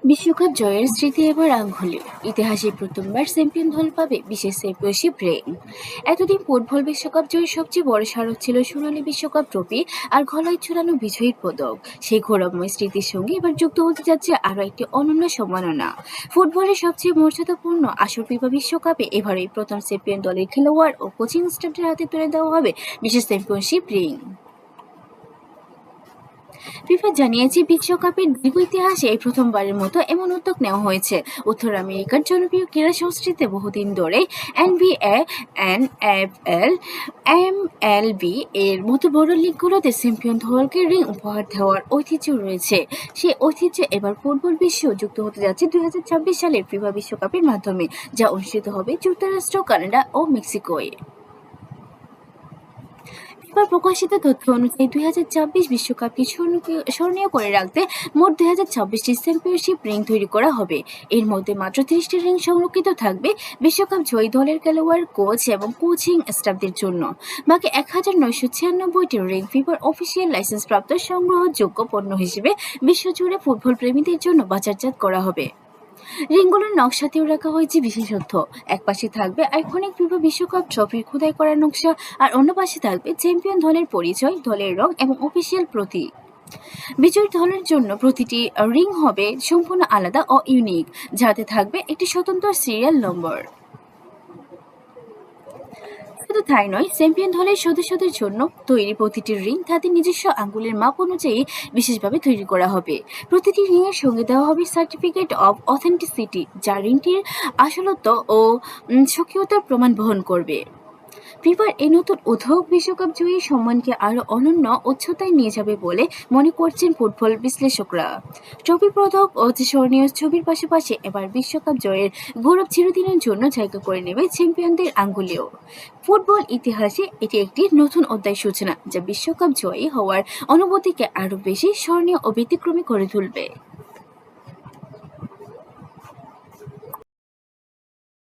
বিশ্বকাপ জয়ের স্মৃতি এবার আঙ্গুলে। ইতিহাসে প্রথমবার চ্যাম্পিয়ন দল পাবে বিশেষ চ্যাম্পিয়নশিপ র্যাঙ্ক। এতদিন ফুটবল বিশ্বকাপ জয়ের সবচেয়ে বড় স্মারক ছিল সোনালী বিশ্বকাপ ট্রফি আর গলায় ঝুলানো বিজয়ীর পদক। সেই গৌরবময় স্মৃতির সঙ্গে এবার যুক্ত হতে যাচ্ছে আরও একটি অনন্য সম্মাননা। ফুটবলের সবচেয়ে মর্যাদাপূর্ণ আসর ফিফা বিশ্বকাপে এবারই প্রথম চ্যাম্পিয়ন দলের খেলোয়াড় ও কোচিং স্টাফের হাতে তুলে দেওয়া হবে বিশেষ চ্যাম্পিয়নশিপ রিং। ফিফা জানিয়েছে বিশ্বকাপের দীর্ঘ ইতিহাসে এই প্রথমবারের মতো এমন উদ্যোগ নেওয়া হয়েছে। উত্তর আমেরিকার জনপ্রিয় ক্রীড়া সংস্কৃতিতে বহুদিন ধরে এনবিএ, এনএফএল, এমএলবি এর মতো বড় লিগগুলোতে চ্যাম্পিয়ন দলকে রিং উপহার দেওয়ার ঐতিহ্য রয়েছে। সেই ঐতিহ্য এবার ফুটবল বিশ্ব যুক্ত হতে যাচ্ছে 2026 সালের ফিফা বিশ্বকাপের মাধ্যমে, যা অনুষ্ঠিত হবে যুক্তরাষ্ট্র, কানাডা ও মেক্সিকোয়। এবার প্রকাশিত তথ্য অনুযায়ী 2026 বিশ্বকাপকে স্মরণীয় করে রাখতে মোট 2026টি চ্যাম্পিয়নশিপ রিং তৈরি করা হবে। এর মধ্যে মাত্র 30টি রিং সংরক্ষিত থাকবে বিশ্বকাপ জয়ী দলের খেলোয়াড়, কোচ এবং কোচিং স্টাফদের জন্য। বাকি 1996টি রিং ফিফার অফিসিয়াল লাইসেন্সপ্রাপ্ত সংগ্রহযোগ্য পণ্য হিসেবে বিশ্বজুড়ে ফুটবল প্রেমীদের জন্য বাজারজাত করা হবে। রিংগুলোর নকশাতেও রাখা হয়েছে বিশেষত্ব। এক পাশে থাকবে আইকনিক ফিফা বিশ্বকাপ ট্রফির খোদাই করা নকশা, আর অন্য পাশে থাকবে চ্যাম্পিয়ন দলের পরিচয়, দলের রং এবং অফিসিয়াল প্রতীক। বিজয়ী দলের জন্য প্রতিটি রিং হবে সম্পূর্ণ আলাদা ও ইউনিক, যাতে থাকবে একটি স্বতন্ত্র সিরিয়াল নম্বর। শুধু তাই নয়, চ্যাম্পিয়ন দলের সদস্যদের জন্য তৈরি প্রতিটি রিং তাদের নিজস্ব আঙ্গুলের মাপ অনুযায়ী বিশেষভাবে তৈরি করা হবে। প্রতিটি রিংয়ের সঙ্গে দেওয়া হবে সার্টিফিকেট অব অথেন্টিসিটি, যা রিংটির আসলত্ব ও স্বকীয়তার প্রমাণ বহন করবে। ফিফার এই নতুন উদ্যোগ বিশ্বকাপ জয়ী সম্মানকে আরও অনন্য উচ্চতায় নিয়ে যাবে বলে মনে করছেন ফুটবল বিশ্লেষকরা। ট্রফি পদক ও স্মরণীয় ছবির পাশাপাশি এবার বিশ্বকাপ জয়ের গৌরব চিরদিনের জন্য জায়গা করে নেবে চ্যাম্পিয়নদের আঙ্গুলেও। ফুটবল ইতিহাসে এটি একটি নতুন অধ্যায় সূচনা, যা বিশ্বকাপ জয়ী হওয়ার অনুভূতিকে আরও বেশি স্মরণীয় ও ব্যতিক্রমী করে তুলবে।